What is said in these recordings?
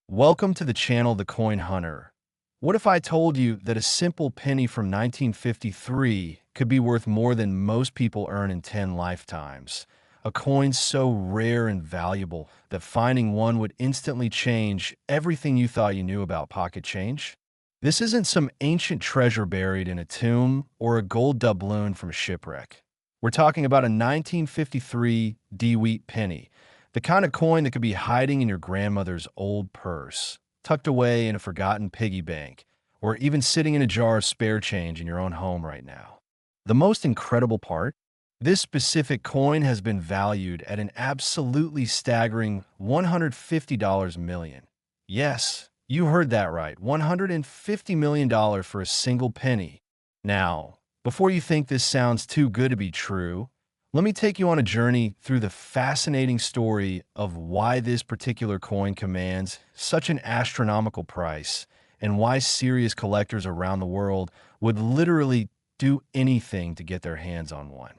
Welcome to the channel The Coin Hunter. What if I told you that a simple penny from 1953 could be worth more than most people earn in 10 lifetimes? A coin so rare and valuable that finding one would instantly change everything you thought you knew about pocket change? This isn't some ancient treasure buried in a tomb or a gold doubloon from a shipwreck. We're talking about a 1953 D-Wheat penny, the kind of coin that could be hiding in your grandmother's old purse, tucked away in a forgotten piggy bank, or even sitting in a jar of spare change in your own home right now. The most incredible part? This specific coin has been valued at an absolutely staggering $150 million. Yes, you heard that right, $150 million for a single penny. Now, before you think this sounds too good to be true, let me take you on a journey through the fascinating story of why this particular coin commands such an astronomical price and why serious collectors around the world would literally do anything to get their hands on one.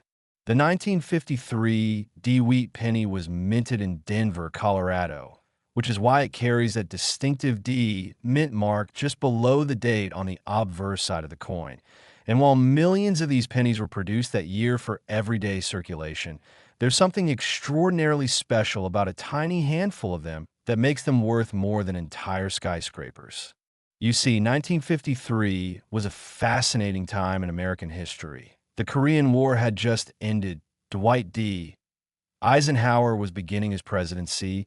The 1953 D-Wheat penny was minted in Denver, Colorado, which is why it carries that distinctive D mint mark just below the date on the obverse side of the coin. And while millions of these pennies were produced that year for everyday circulation, there's something extraordinarily special about a tiny handful of them that makes them worth more than entire skyscrapers. You see, 1953 was a fascinating time in American history. The Korean War had just ended. Dwight D. Eisenhower was beginning his presidency,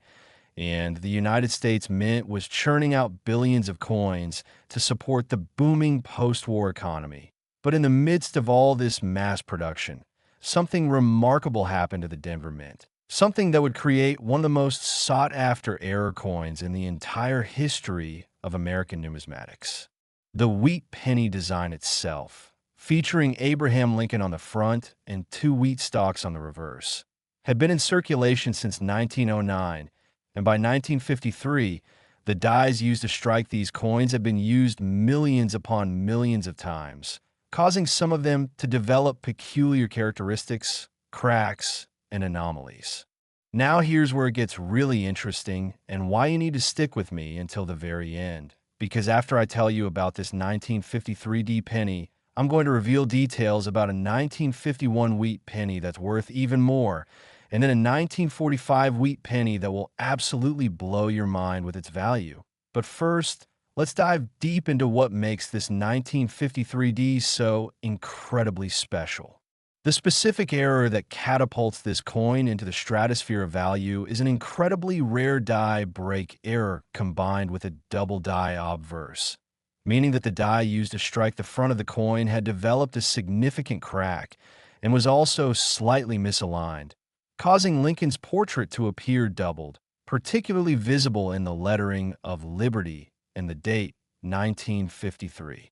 and the United States Mint was churning out billions of coins to support the booming post-war economy. But in the midst of all this mass production, something remarkable happened to the Denver Mint. Something that would create one of the most sought-after error coins in the entire history of American numismatics. The wheat penny design itself, featuring Abraham Lincoln on the front and two wheat stalks on the reverse, had been in circulation since 1909, and by 1953, the dies used to strike these coins had been used millions upon millions of times, causing some of them to develop peculiar characteristics, cracks, and anomalies. Now here's where it gets really interesting and why you need to stick with me until the very end. Because after I tell you about this 1953 D penny, I'm going to reveal details about a 1951 wheat penny that's worth even more, and then a 1945 wheat penny that will absolutely blow your mind with its value. But first, let's dive deep into what makes this 1953 D so incredibly special. The specific error that catapults this coin into the stratosphere of value is an incredibly rare die break error combined with a double die obverse, meaning that the die used to strike the front of the coin had developed a significant crack and was also slightly misaligned, causing Lincoln's portrait to appear doubled, particularly visible in the lettering of Liberty and the date 1953.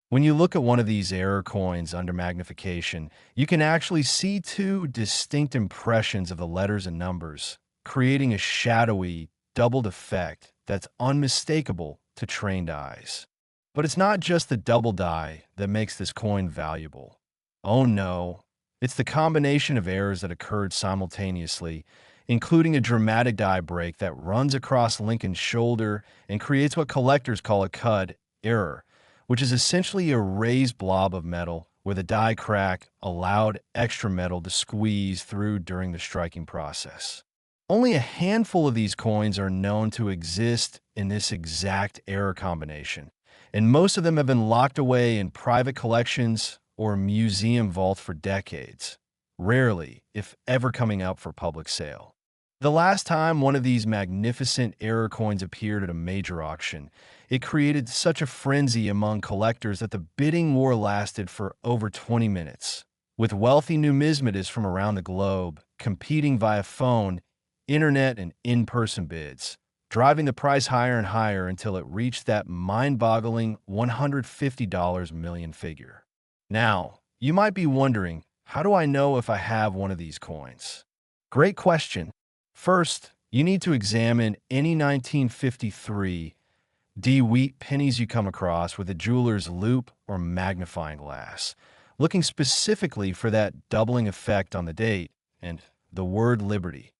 When you look at one of these error coins under magnification, you can actually see two distinct impressions of the letters and numbers, creating a shadowy, doubled effect that's unmistakable to trained eyes. But it's not just the double die that makes this coin valuable. Oh no, it's the combination of errors that occurred simultaneously, including a dramatic die break that runs across Lincoln's shoulder and creates what collectors call a cud error, which is essentially a raised blob of metal where the die crack allowed extra metal to squeeze through during the striking process. Only a handful of these coins are known to exist in this exact error combination, and most of them have been locked away in private collections or museum vaults for decades, rarely, if ever, coming up for public sale. The last time one of these magnificent error coins appeared at a major auction, it created such a frenzy among collectors that the bidding war lasted for over 20 minutes, with wealthy numismatists from around the globe competing via phone, internet, and in-person bids, driving the price higher and higher until it reached that mind-boggling $150 million figure. Now, you might be wondering, how do I know if I have one of these coins? Great question. First, you need to examine any 1953 D-Wheat pennies you come across with a jeweler's loupe or magnifying glass, looking specifically for that doubling effect on the date and the word Liberty.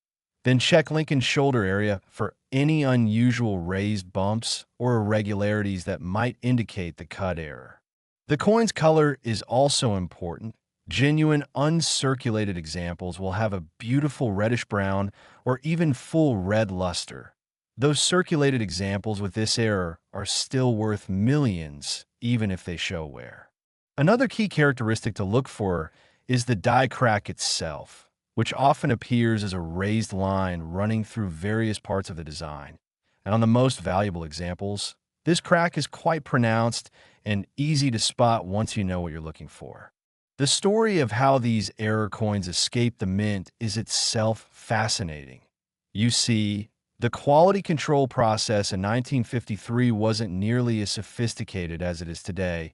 Then check Lincoln's shoulder area for any unusual raised bumps or irregularities that might indicate the cut error. The coin's color is also important. Genuine uncirculated examples will have a beautiful reddish-brown or even full red luster. Those circulated examples with this error are still worth millions, even if they show wear. Another key characteristic to look for is the die crack itself, which often appears as a raised line running through various parts of the design. And on the most valuable examples, this crack is quite pronounced and easy to spot once you know what you're looking for. The story of how these error coins escaped the mint is itself fascinating. You see, the quality control process in 1953 wasn't nearly as sophisticated as it is today,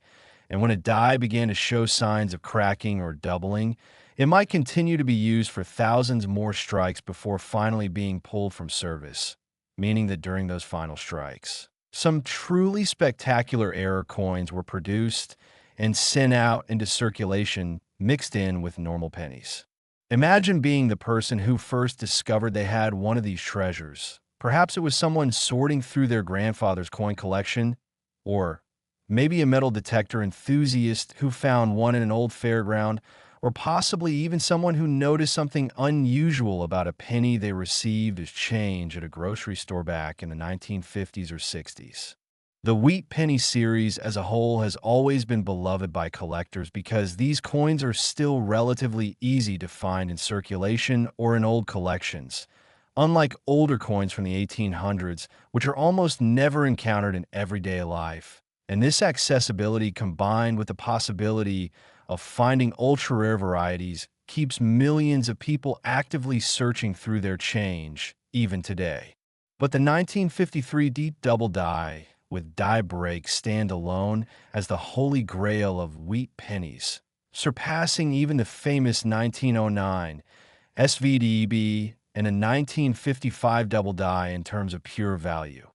and when a die began to show signs of cracking or doubling, it might continue to be used for thousands more strikes before finally being pulled from service, meaning that during those final strikes, some truly spectacular error coins were produced and sent out into circulation mixed in with normal pennies. Imagine being the person who first discovered they had one of these treasures. Perhaps it was someone sorting through their grandfather's coin collection, or maybe a metal detector enthusiast who found one in an old fairground, or possibly even someone who noticed something unusual about a penny they received as change at a grocery store back in the 1950s or 60s. The wheat penny series as a whole has always been beloved by collectors because these coins are still relatively easy to find in circulation or in old collections, unlike older coins from the 1800s, which are almost never encountered in everyday life. And this accessibility, combined with the possibility of finding ultra-rare varieties, keeps millions of people actively searching through their change, even today. But the 1953 deep double die with die break stand alone as the holy grail of wheat pennies, surpassing even the famous 1909 SVDB and a 1955 double die in terms of pure value.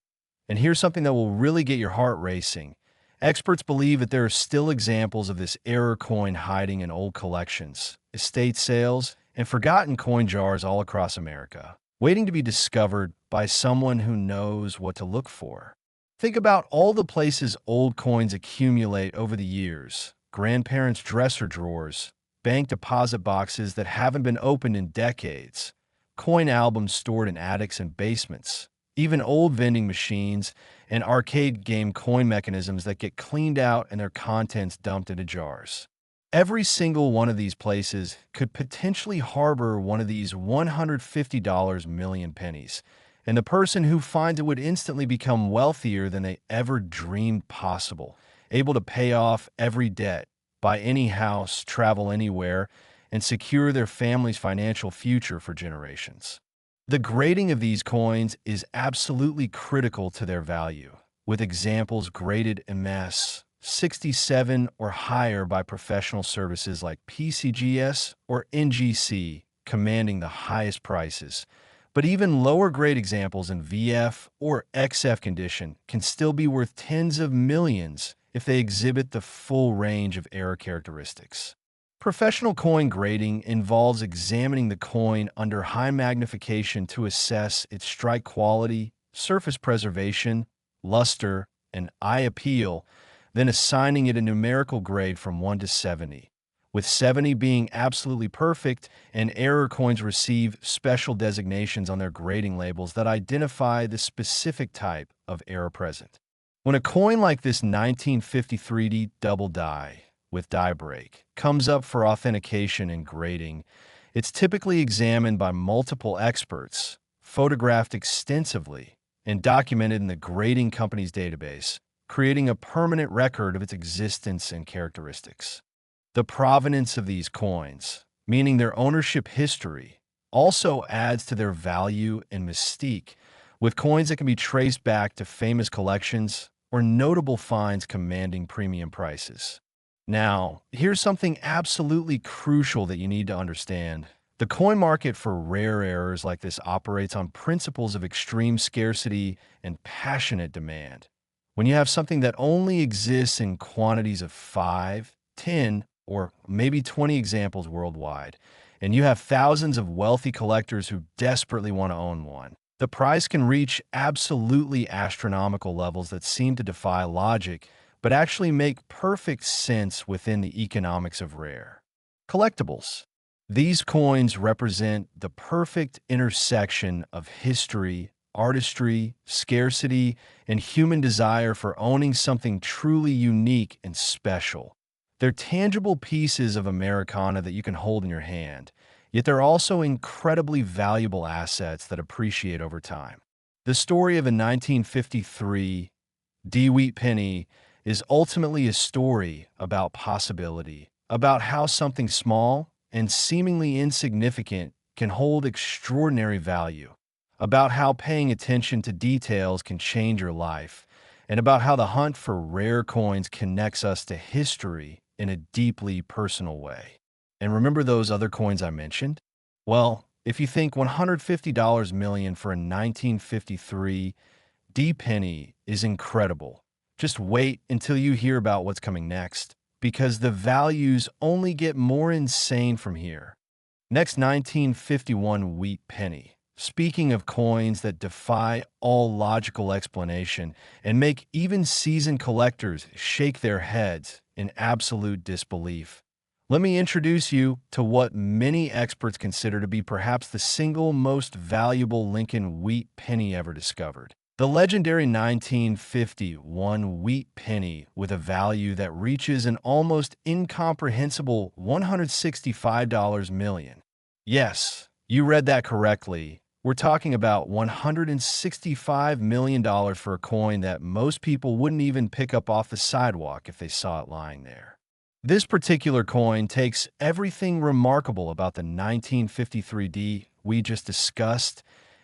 And here's something that will really get your heart racing. Experts believe that there are still examples of this error coin hiding in old collections, estate sales, and forgotten coin jars all across America, waiting to be discovered by someone who knows what to look for. Think about all the places old coins accumulate over the years: grandparents' dresser drawers, bank deposit boxes that haven't been opened in decades, coin albums stored in attics and basements, even old vending machines and arcade game coin mechanisms that get cleaned out and their contents dumped into jars. Every single one of these places could potentially harbor one of these $150 million pennies, and the person who finds it would instantly become wealthier than they ever dreamed possible, able to pay off every debt, buy any house, travel anywhere, and secure their family's financial future for generations. The grading of these coins is absolutely critical to their value, with examples graded MS 67 or higher by professional services like PCGS or NGC commanding the highest prices. But even lower grade examples in VF or XF condition can still be worth tens of millions if they exhibit the full range of error characteristics. Professional coin grading involves examining the coin under high magnification to assess its strike quality, surface preservation, luster, and eye appeal, then assigning it a numerical grade from 1 to 70, with 70 being absolutely perfect, and error coins receive special designations on their grading labels that identify the specific type of error present. When a coin like this 1953 double die with die break comes up for authentication and grading, it's typically examined by multiple experts, photographed extensively, and documented in the grading company's database, creating a permanent record of its existence and characteristics. The provenance of these coins, meaning their ownership history, also adds to their value and mystique, with coins that can be traced back to famous collections or notable finds commanding premium prices. Now, here's something absolutely crucial that you need to understand. The coin market for rare errors like this operates on principles of extreme scarcity and passionate demand. When you have something that only exists in quantities of 5, 10, or maybe 20 examples worldwide, and you have thousands of wealthy collectors who desperately want to own one. The price can reach absolutely astronomical levels that seem to defy logic, but actually make perfect sense within the economics of rare collectibles. These coins represent the perfect intersection of history, artistry, scarcity, and human desire for owning something truly unique and special. They're tangible pieces of Americana that you can hold in your hand, yet they're also incredibly valuable assets that appreciate over time. The story of a 1953 DeWitt penny is ultimately a story about possibility, about how something small and seemingly insignificant can hold extraordinary value, about how paying attention to details can change your life, and about how the hunt for rare coins connects us to history in a deeply personal way. And remember those other coins I mentioned? Well, if you think $150 million for a 1953 D penny is incredible, just wait until you hear about what's coming next, because the values only get more insane from here. Next, 1951 wheat penny. Speaking of coins that defy all logical explanation and make even seasoned collectors shake their heads in absolute disbelief, let me introduce you to what many experts consider to be perhaps the single most valuable Lincoln wheat penny ever discovered. The legendary 1951 wheat penny with a value that reaches an almost incomprehensible $165 million. Yes, you read that correctly. We're talking about $165 million for a coin that most people wouldn't even pick up off the sidewalk if they saw it lying there. This particular coin takes everything remarkable about the 1953D we just discussed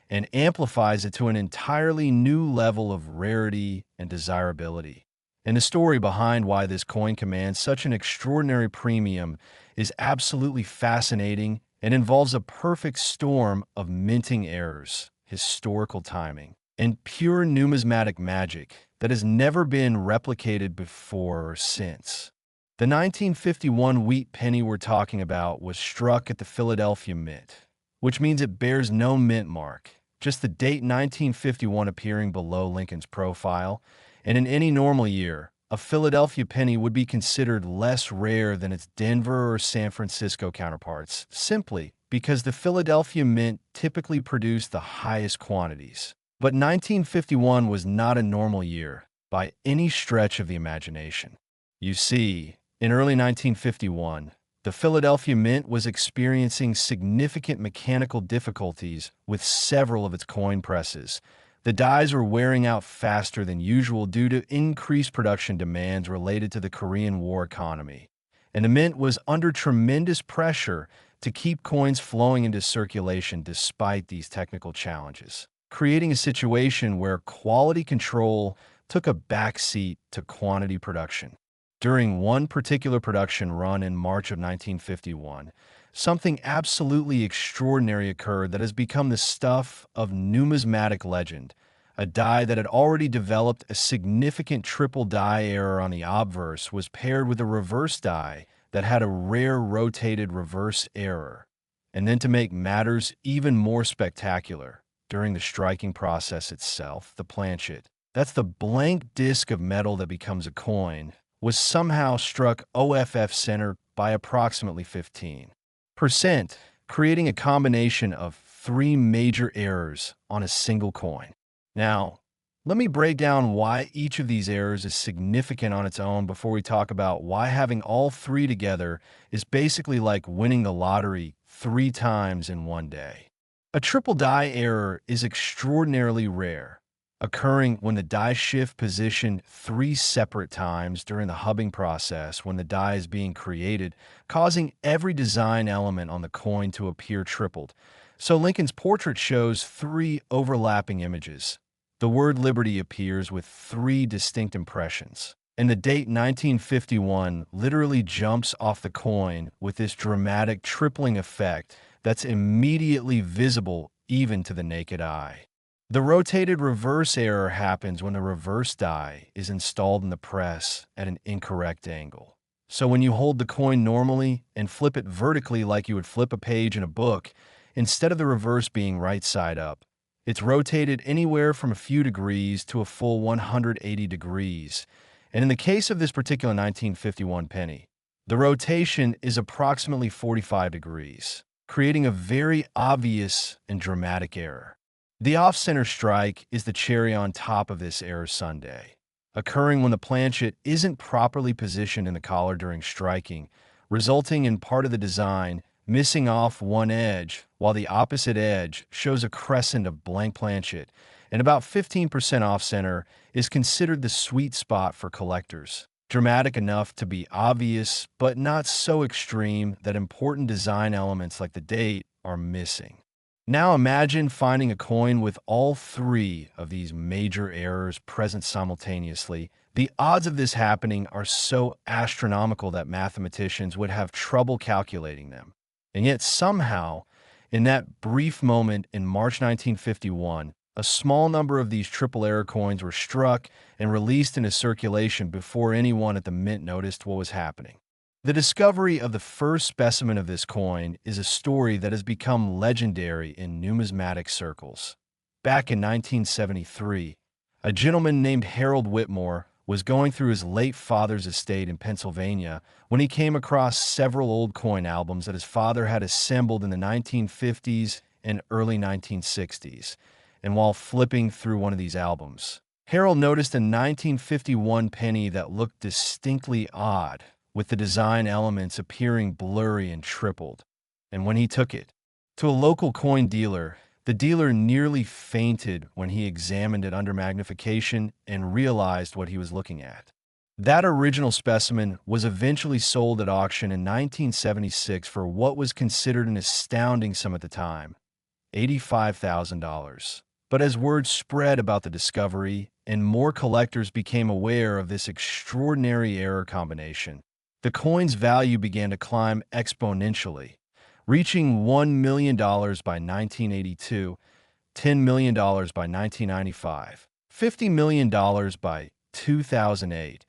and amplifies it to an entirely new level of rarity and desirability. And the story behind why this coin commands such an extraordinary premium is absolutely fascinating and involves a perfect storm of minting errors, historical timing, and pure numismatic magic that has never been replicated before or since. The 1951 wheat penny we're talking about was struck at the Philadelphia Mint, which means it bears no mint mark, just the date 1951 appearing below Lincoln's profile, and in any normal year, a Philadelphia penny would be considered less rare than its Denver or San Francisco counterparts, simply because the Philadelphia Mint typically produced the highest quantities. But 1951 was not a normal year by any stretch of the imagination. You see, in early 1951, the Philadelphia Mint was experiencing significant mechanical difficulties with several of its coin presses. The dies were wearing out faster than usual due to increased production demands related to the Korean War economy, and the Mint was under tremendous pressure to keep coins flowing into circulation despite these technical challenges, creating a situation where quality control took a backseat to quantity production. During one particular production run in March of 1951, something absolutely extraordinary occurred that has become the stuff of numismatic legend. A die that had already developed a significant triple die error on the obverse was paired with a reverse die that had a rare rotated reverse error. And then to make matters even more spectacular, during the striking process itself, the planchet, that's the blank disc of metal that becomes a coin, was somehow struck OFF center by approximately 15%, creating a combination of three major errors on a single coin. Now, let me break down why each of these errors is significant on its own before we talk about why having all three together is basically like winning the lottery 3 times in one day. A triple die error is extraordinarily rare, occurring when the die shift position 3 separate times during the hubbing process when the die is being created, causing every design element on the coin to appear tripled. So Lincoln's portrait shows 3 overlapping images. The word Liberty appears with 3 distinct impressions, and the date 1951 literally jumps off the coin with this dramatic tripling effect that's immediately visible even to the naked eye. The rotated reverse error happens when the reverse die is installed in the press at an incorrect angle. So when you hold the coin normally and flip it vertically like you would flip a page in a book, instead of the reverse being right side up, it's rotated anywhere from a few degrees to a full 180 degrees. And in the case of this particular 1951 penny, the rotation is approximately 45 degrees, creating a very obvious and dramatic error. The off-center strike is the cherry on top of this error sundae, occurring when the planchet isn't properly positioned in the collar during striking, resulting in part of the design missing off one edge, while the opposite edge shows a crescent of blank planchet, and about 15% off-center is considered the sweet spot for collectors. Dramatic enough to be obvious, but not so extreme that important design elements like the date are missing. Now imagine finding a coin with all three of these major errors present simultaneously. The odds of this happening are so astronomical that mathematicians would have trouble calculating them. And yet somehow, in that brief moment in March 1951, a small number of these triple error coins were struck and released into circulation before anyone at the mint noticed what was happening. The discovery of the first specimen of this coin is a story that has become legendary in numismatic circles. Back in 1973, a gentleman named Harold Whitmore was going through his late father's estate in Pennsylvania when he came across several old coin albums that his father had assembled in the 1950s and early 1960s. And while flipping through one of these albums, Harold noticed a 1951 penny that looked distinctly odd, with the design elements appearing blurry and tripled. And when he took it to a local coin dealer, the dealer nearly fainted when he examined it under magnification and realized what he was looking at. That original specimen was eventually sold at auction in 1976 for what was considered an astounding sum at the time, $85,000. But as word spread about the discovery and more collectors became aware of this extraordinary error combination, the coin's value began to climb exponentially, reaching $1 million by 1982, $10 million by 1995, $50 million by 2008,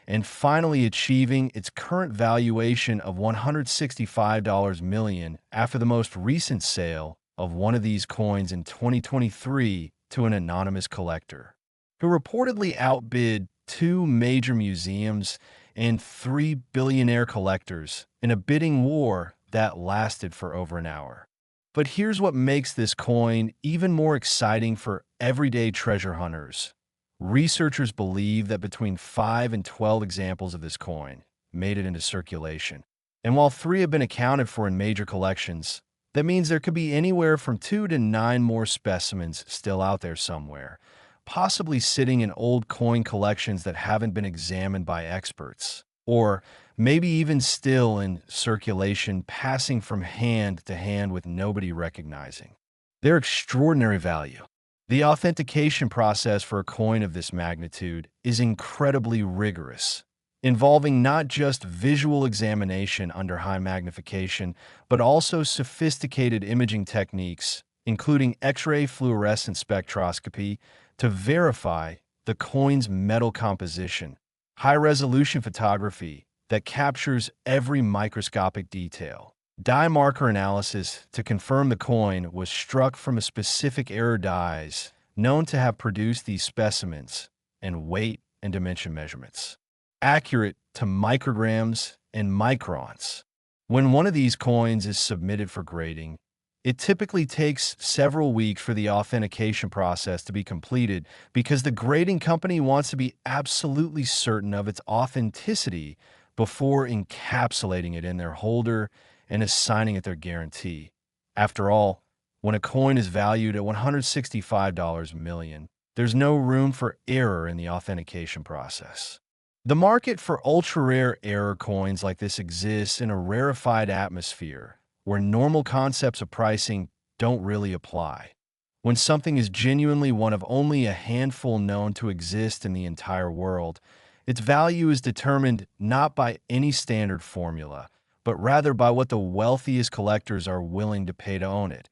and finally achieving its current valuation of $165 million after the most recent sale of one of these coins in 2023 to an anonymous collector, who reportedly outbid two major museums and three billionaire collectors in a bidding war that lasted for over an hour. But here's what makes this coin even more exciting for everyday treasure hunters. Researchers believe that between 5 and 12 examples of this coin made it into circulation. And while 3 have been accounted for in major collections, that means there could be anywhere from 2 to 9 more specimens still out there somewhere, possibly sitting in old coin collections that haven't been examined by experts, or maybe even still in circulation, passing from hand to hand with nobody recognizing their extraordinary value. The authentication process for a coin of this magnitude is incredibly rigorous, involving not just visual examination under high magnification, but also sophisticated imaging techniques, including X-ray fluorescence spectroscopy, to verify the coin's metal composition, high-resolution photography that captures every microscopic detail, die marker analysis to confirm the coin was struck from a specific error dies known to have produced these specimens, and weight and dimension measurements, accurate to micrograms and microns. When one of these coins is submitted for grading, it typically takes several weeks for the authentication process to be completed because the grading company wants to be absolutely certain of its authenticity before encapsulating it in their holder and assigning it their guarantee. After all, when a coin is valued at $165 million, there's no room for error in the authentication process. The market for ultra-rare error coins like this exists in a rarefied atmosphere where normal concepts of pricing don't really apply. When something is genuinely one of only a handful known to exist in the entire world, its value is determined not by any standard formula, but rather by what the wealthiest collectors are willing to pay to own it.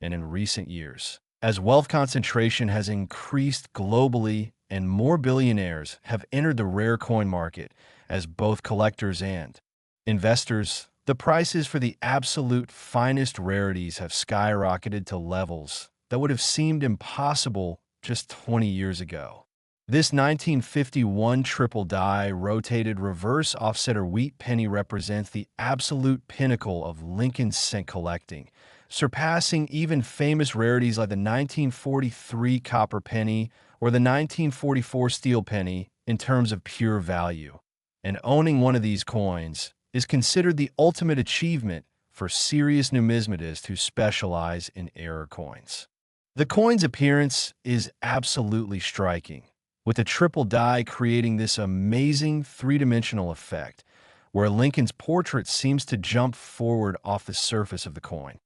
And in recent years, as wealth concentration has increased globally and more billionaires have entered the rare coin market as both collectors and investors. The prices for the absolute finest rarities have skyrocketed to levels that would have seemed impossible just 20 years ago. This 1951 triple die rotated reverse offsetter wheat penny represents the absolute pinnacle of Lincoln cent collecting, surpassing even famous rarities like the 1943 copper penny or the 1944 steel penny in terms of pure value. And owning one of these coins is considered the ultimate achievement for serious numismatists who specialize in error coins. The coin's appearance is absolutely striking, with the triple die creating this amazing three-dimensional effect, where Lincoln's portrait seems to jump forward off the surface of the coin.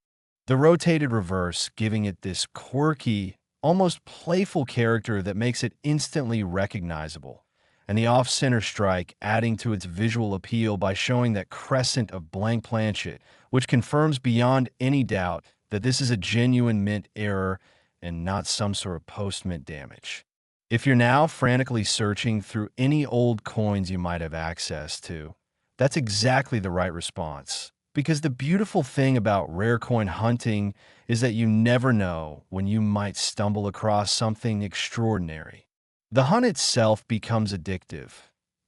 The rotated reverse giving it this quirky, almost playful character that makes it instantly recognizable, and the off-center strike adding to its visual appeal by showing that crescent of blank planchet, which confirms beyond any doubt that this is a genuine mint error and not some sort of post-mint damage. If you're now frantically searching through any old coins you might have access to, that's exactly the right response. Because the beautiful thing about rare coin hunting is that you never know when you might stumble across something extraordinary. The hunt itself becomes addictive.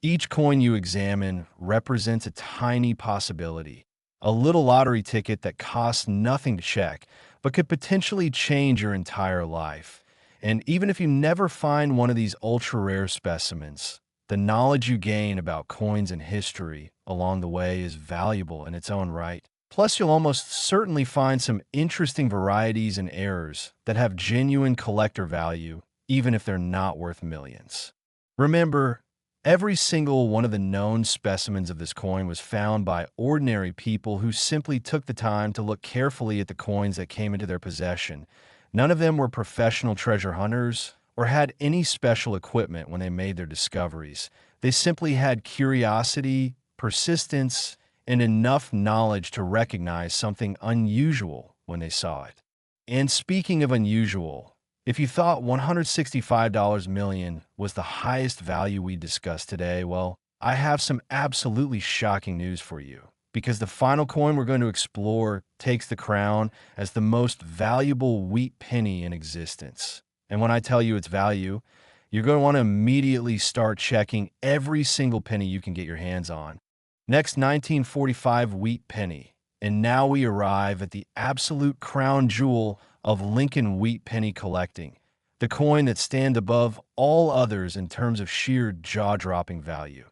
Each coin you examine represents a tiny possibility, a little lottery ticket that costs nothing to check, but could potentially change your entire life. And even if you never find one of these ultra-rare specimens, the knowledge you gain about coins and history along the way is valuable in its own right. Plus, you'll almost certainly find some interesting varieties and errors that have genuine collector value, even if they're not worth millions. Remember, every single one of the known specimens of this coin was found by ordinary people who simply took the time to look carefully at the coins that came into their possession. None of them were professional treasure hunters or had any special equipment when they made their discoveries. They simply had curiosity, persistence, and enough knowledge to recognize something unusual when they saw it. And speaking of unusual, if you thought $165 million was the highest value we discussed today, well, I have some absolutely shocking news for you. Because the final coin we're going to explore takes the crown as the most valuable wheat penny in existence. And when I tell you its value, you're going to want to immediately start checking every single penny you can get your hands on. Next, 1945 wheat penny. And now we arrive at the absolute crown jewel of Lincoln wheat penny collecting, the coin that stands above all others in terms of sheer jaw-dropping value.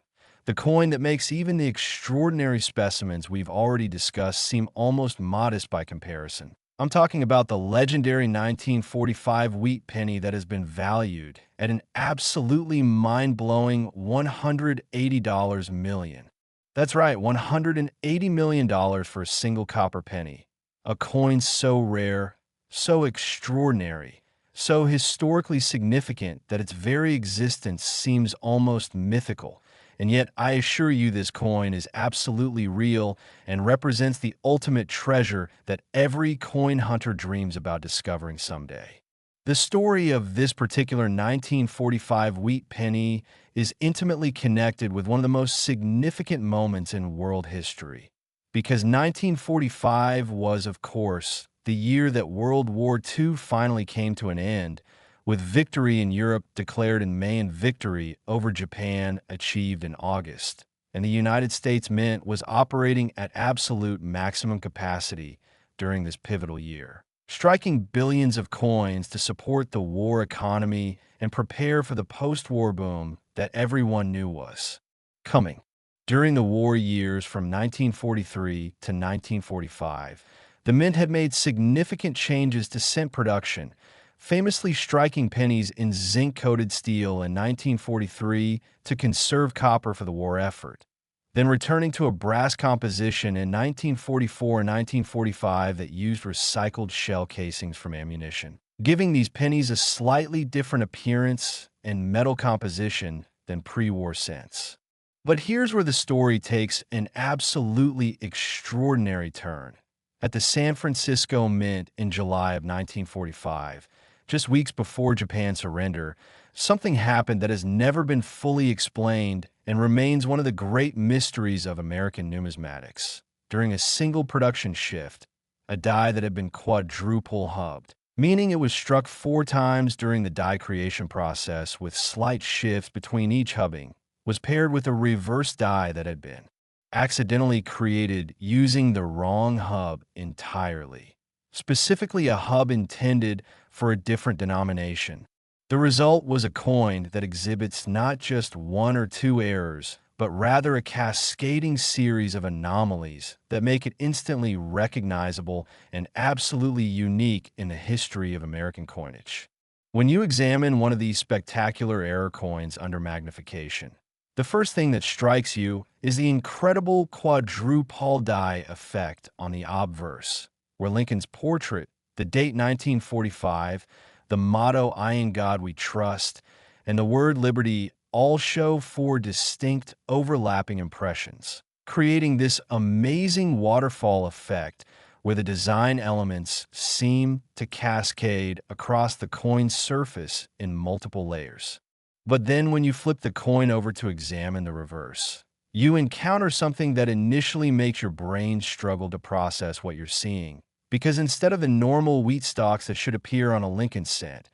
The coin that makes even the extraordinary specimens we've already discussed seem almost modest by comparison. I'm talking about the legendary 1945 wheat penny that has been valued at an absolutely mind-blowing $180 million. That's right, $180 million for a single copper penny. A coin so rare, so extraordinary, so historically significant that its very existence seems almost mythical. And yet, I assure you this coin is absolutely real and represents the ultimate treasure that every coin hunter dreams about discovering someday. The story of this particular 1945 wheat penny is intimately connected with one of the most significant moments in world history. Because 1945 was, of course, the year that World War II finally came to an end, with victory in Europe declared in May and victory over Japan achieved in August. And the United States Mint was operating at absolute maximum capacity during this pivotal year, striking billions of coins to support the war economy and prepare for the post-war boom that everyone knew was coming. During the war years from 1943 to 1945, the Mint had made significant changes to cent production, famously striking pennies in zinc-coated steel in 1943 to conserve copper for the war effort, then returning to a brass composition in 1944 and 1945 that used recycled shell casings from ammunition, giving these pennies a slightly different appearance and metal composition than pre-war cents. But here's where the story takes an absolutely extraordinary turn. At the San Francisco Mint in July of 1945, Just weeks before Japan's surrender, something happened that has never been fully explained and remains one of the great mysteries of American numismatics. During a single production shift, a die that had been quadruple hubbed, meaning it was struck 4 times during the die creation process with slight shifts between each hubbing, was paired with a reverse die that had been accidentally created using the wrong hub entirely, specifically a hub intended for a different denomination. The result was a coin that exhibits not just 1 or 2 errors, but rather a cascading series of anomalies that make it instantly recognizable and absolutely unique in the history of American coinage. When you examine one of these spectacular error coins under magnification, the first thing that strikes you is the incredible quadruple die effect on the obverse, where Lincoln's portrait, the date 1945, the motto "I in God We Trust," and the word liberty all show 4 distinct overlapping impressions, creating this amazing waterfall effect where the design elements seem to cascade across the coin's surface in multiple layers. But then when you flip the coin over to examine the reverse, you encounter something that initially makes your brain struggle to process what you're seeing. Because instead of the normal wheat stalks that should appear on a Lincoln cent,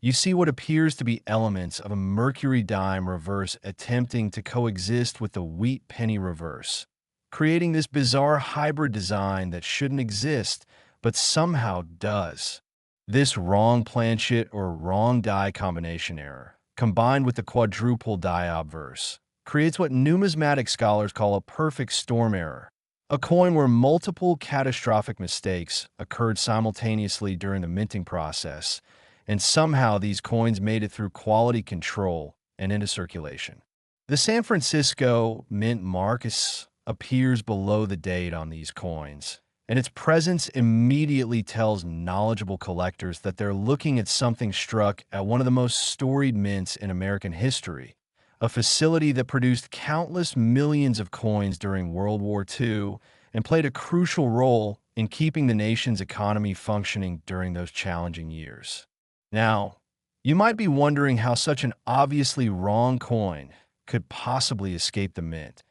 you see what appears to be elements of a mercury dime reverse attempting to coexist with the wheat penny reverse, creating this bizarre hybrid design that shouldn't exist, but somehow does. This wrong planchet or wrong die combination error, combined with the quadruple die obverse, creates what numismatic scholars call a perfect storm error, a coin where multiple catastrophic mistakes occurred simultaneously during the minting process, and somehow these coins made it through quality control and into circulation. The San Francisco mint Marcus appears below the date on these coins, and its presence immediately tells knowledgeable collectors that they're looking at something struck at one of the most storied mints in American history, a facility that produced countless millions of coins during World War II and played a crucial role in keeping the nation's economy functioning during those challenging years. Now, you might be wondering how such an obviously wrong coin could possibly escape the mint,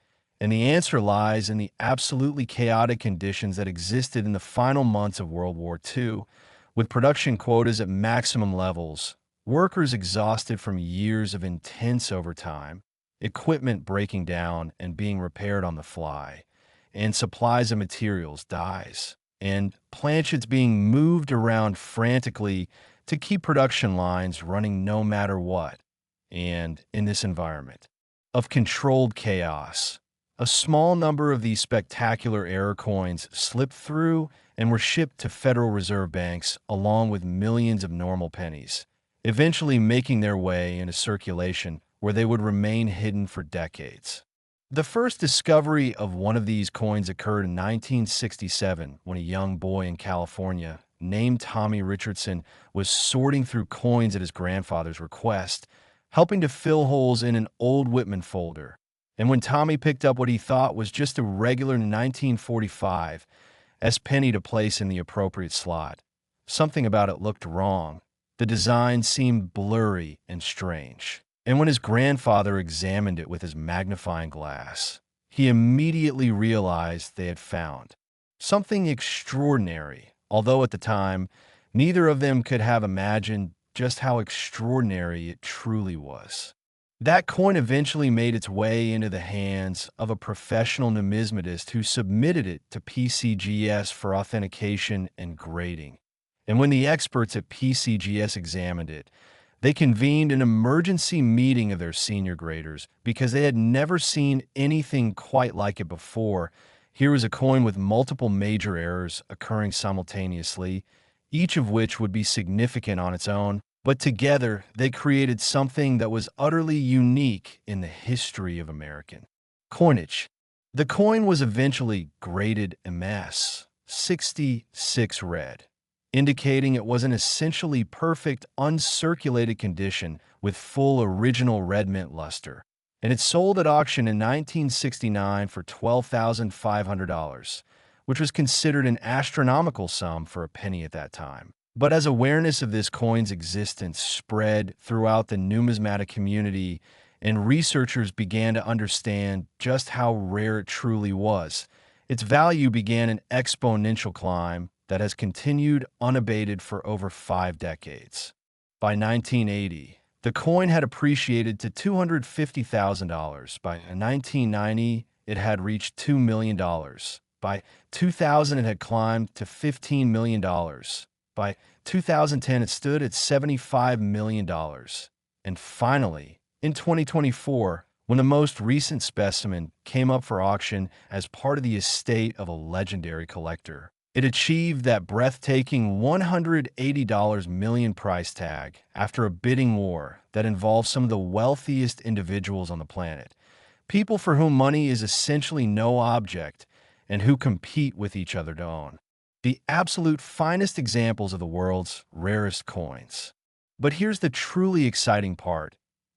and the answer lies in the absolutely chaotic conditions that existed in the final months of World War II, with production quotas at maximum levels, workers exhausted from years of intense overtime, equipment breaking down and being repaired on the fly, and supplies of materials, dyes, and planchets being moved around frantically to keep production lines running no matter what. And in this environment of controlled chaos, a small number of these spectacular error coins slipped through and were shipped to Federal Reserve banks along with millions of normal pennies, eventually making their way into circulation where they would remain hidden for decades. The first discovery of one of these coins occurred in 1967 when a young boy in California named Tommy Richardson was sorting through coins at his grandfather's request, helping to fill holes in an old Whitman folder. And when Tommy picked up what he thought was just a regular 1945 S penny to place in the appropriate slot, something about it looked wrong. The design seemed blurry and strange. And when his grandfather examined it with his magnifying glass, he immediately realized they had found something extraordinary, although at the time, neither of them could have imagined just how extraordinary it truly was. That coin eventually made its way into the hands of a professional numismatist who submitted it to PCGS for authentication and grading. And when the experts at PCGS examined it, they convened an emergency meeting of their senior graders because they had never seen anything quite like it before. Here was a coin with multiple major errors occurring simultaneously, each of which would be significant on its own, but together they created something that was utterly unique in the history of American coinage. The coin was eventually graded MS 66 red, indicating it was an essentially perfect, uncirculated condition with full original red mint luster, and it sold at auction in 1969 for $12,500, which was considered an astronomical sum for a penny at that time. But as awareness of this coin's existence spread throughout the numismatic community and researchers began to understand just how rare it truly was, its value began an exponential climb that has continued unabated for over 5 decades. By 1980, the coin had appreciated to $250,000. By 1990, it had reached $2 million. By 2000, it had climbed to $15 million. By 2010, it stood at $75 million. And finally, in 2024, when the most recent specimen came up for auction as part of the estate of a legendary collector, it achieved that breathtaking $180 million price tag after a bidding war that involved some of the wealthiest individuals on the planet, people for whom money is essentially no object and who compete with each other to own the absolute finest examples of the world's rarest coins. But here's the truly exciting part.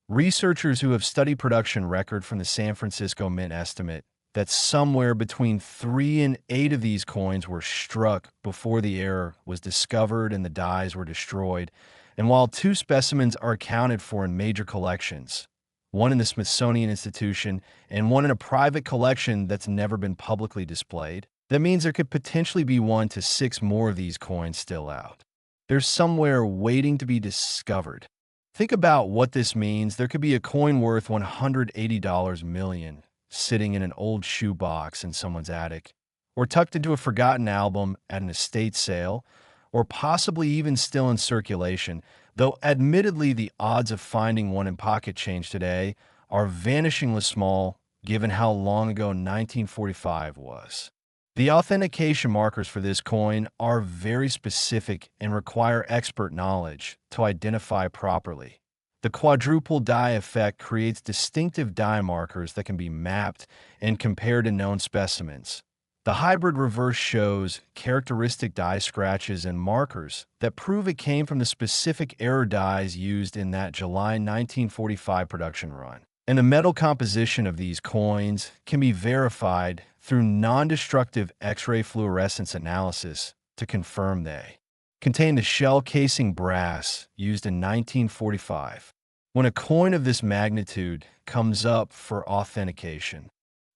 Researchers who have studied production record from the San Francisco Mint estimate that somewhere between 3 and 8 of these coins were struck before the error was discovered and the dies were destroyed. And while 2 specimens are accounted for in major collections, one in the Smithsonian Institution and one in a private collection that's never been publicly displayed, that means there could potentially be 1 to 6 more of these coins still out. They're somewhere waiting to be discovered. Think about what this means. There could be a coin worth $180 million sitting in an old shoebox in someone's attic, or tucked into a forgotten album at an estate sale, or possibly even still in circulation, though admittedly the odds of finding one in pocket change today are vanishingly small given how long ago 1945 was. The authentication markers for this coin are very specific and require expert knowledge to identify properly. The quadruple die effect creates distinctive die markers that can be mapped and compared to known specimens. The hybrid reverse shows characteristic die scratches and markers that prove it came from the specific error dies used in that July 1945 production run. And the metal composition of these coins can be verified through non-destructive X-ray fluorescence analysis to confirm they contain the shell casing brass used in 1945. When a coin of this magnitude comes up for authentication,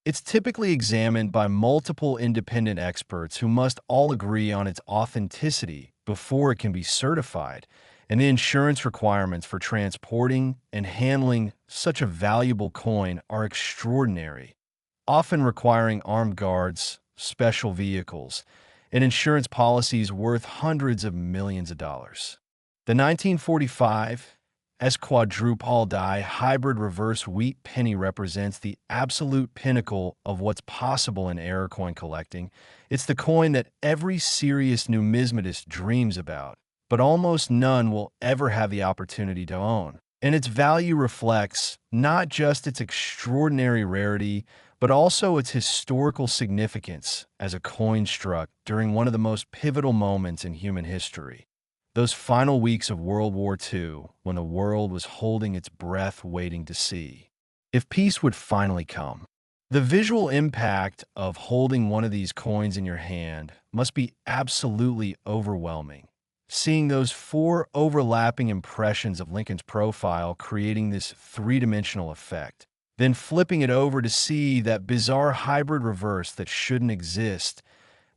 it's typically examined by multiple independent experts who must all agree on its authenticity before it can be certified, and the insurance requirements for transporting and handling such a valuable coin are extraordinary, often requiring armed guards, special vehicles, and insurance policies worth hundreds of millions of dollars. The 1945 quadruple die hybrid reverse wheat penny represents the absolute pinnacle of what's possible in error coin collecting. It's the coin that every serious numismatist dreams about, but almost none will ever have the opportunity to own. And its value reflects not just its extraordinary rarity, but also its historical significance as a coin struck during one of the most pivotal moments in human history. Those final weeks of World War II, when the world was holding its breath waiting to see if peace would finally come. The visual impact of holding one of these coins in your hand must be absolutely overwhelming. Seeing those 4 overlapping impressions of Lincoln's profile creating this 3-dimensional effect, then flipping it over to see that bizarre hybrid reverse that shouldn't exist,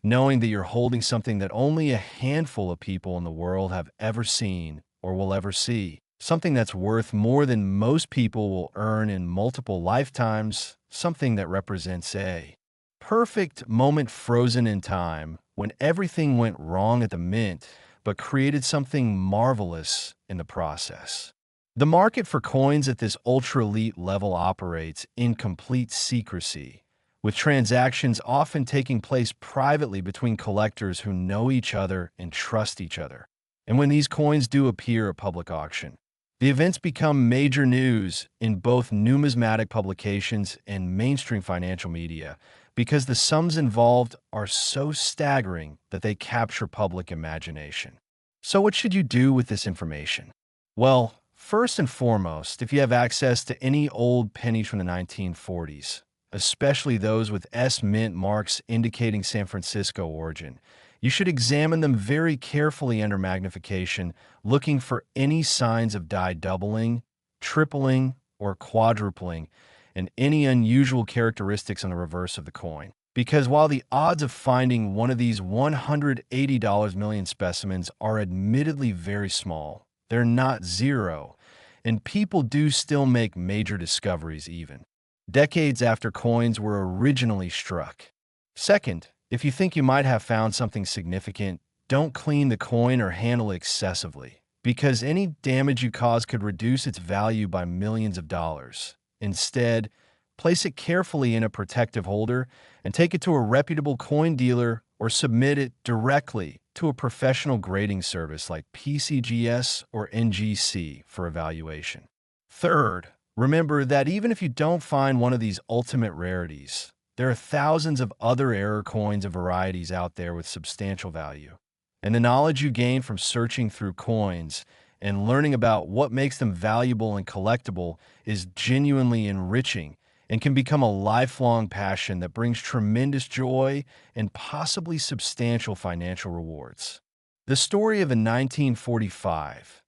knowing that you're holding something that only a handful of people in the world have ever seen or will ever see, something that's worth more than most people will earn in multiple lifetimes, something that represents a perfect moment frozen in time when everything went wrong at the mint, but created something marvelous in the process. The market for coins at this ultra-elite level operates in complete secrecy, with transactions often taking place privately between collectors who know each other and trust each other. And when these coins do appear at public auction, the events become major news in both numismatic publications and mainstream financial media because the sums involved are so staggering that they capture public imagination. So what should you do with this information? Well, first and foremost, if you have access to any old pennies from the 1940s, especially those with S Mint marks indicating San Francisco origin, You should examine them very carefully under magnification, looking for any signs of die doubling, tripling, or quadrupling, and any unusual characteristics on the reverse of the coin. Because while the odds of finding one of these $180 million specimens are admittedly very small, they're not zero, and people do still make major discoveries even decades after coins were originally struck. Second, if you think you might have found something significant, don't clean the coin or handle it excessively, because any damage you cause could reduce its value by millions of dollars. Instead, place it carefully in a protective holder and take it to a reputable coin dealer or submit it directly to a professional grading service like PCGS or NGC for evaluation. Third, remember that even if you don't find one of these ultimate rarities, there are thousands of other error coins of varieties out there with substantial value. And the knowledge you gain from searching through coins and learning about what makes them valuable and collectible is genuinely enriching and can become a lifelong passion that brings tremendous joy and possibly substantial financial rewards. The story of a 1945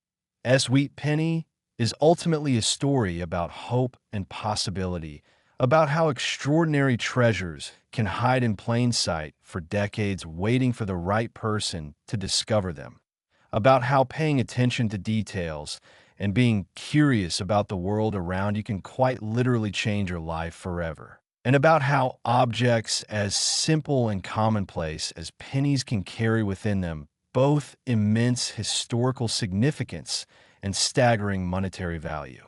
wheat penny is ultimately a story about hope and possibility, about how extraordinary treasures can hide in plain sight for decades waiting for the right person to discover them, about how paying attention to details and being curious about the world around you can quite literally change your life forever, and about how objects as simple and commonplace as pennies can carry within them both immense historical significance and staggering monetary value.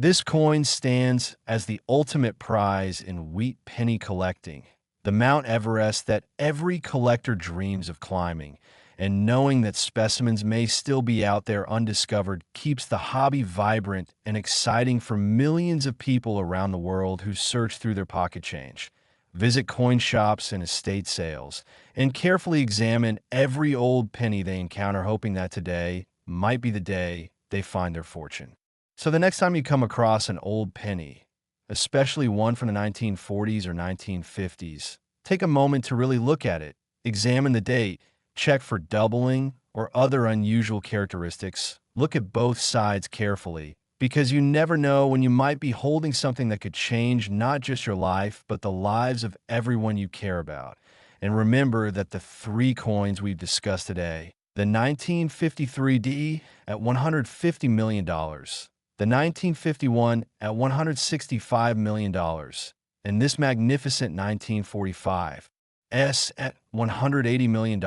This coin stands as the ultimate prize in wheat penny collecting, the Mount Everest that every collector dreams of climbing, and knowing that specimens may still be out there undiscovered keeps the hobby vibrant and exciting for millions of people around the world who search through their pocket change, visit coin shops and estate sales, and carefully examine every old penny they encounter, hoping that today might be the day they find their fortune. So the next time you come across an old penny, especially one from the 1940s or 1950s, take a moment to really look at it, examine the date, check for doubling or other unusual characteristics, look at both sides carefully, because you never know when you might be holding something that could change not just your life, but the lives of everyone you care about. And remember that the three coins we've discussed today, the 1953D at $150 million, the 1951 at $165 million, and this magnificent 1945 S at $180 million,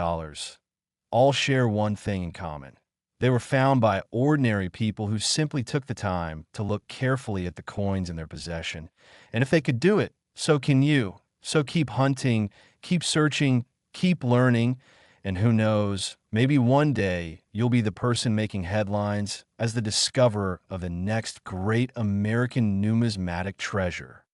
all share one thing in common. They were found by ordinary people who simply took the time to look carefully at the coins in their possession. And if they could do it, so can you. So keep hunting, keep searching, keep learning, and who knows, maybe one day you'll be the person making headlines as the discoverer of the next great American numismatic treasure.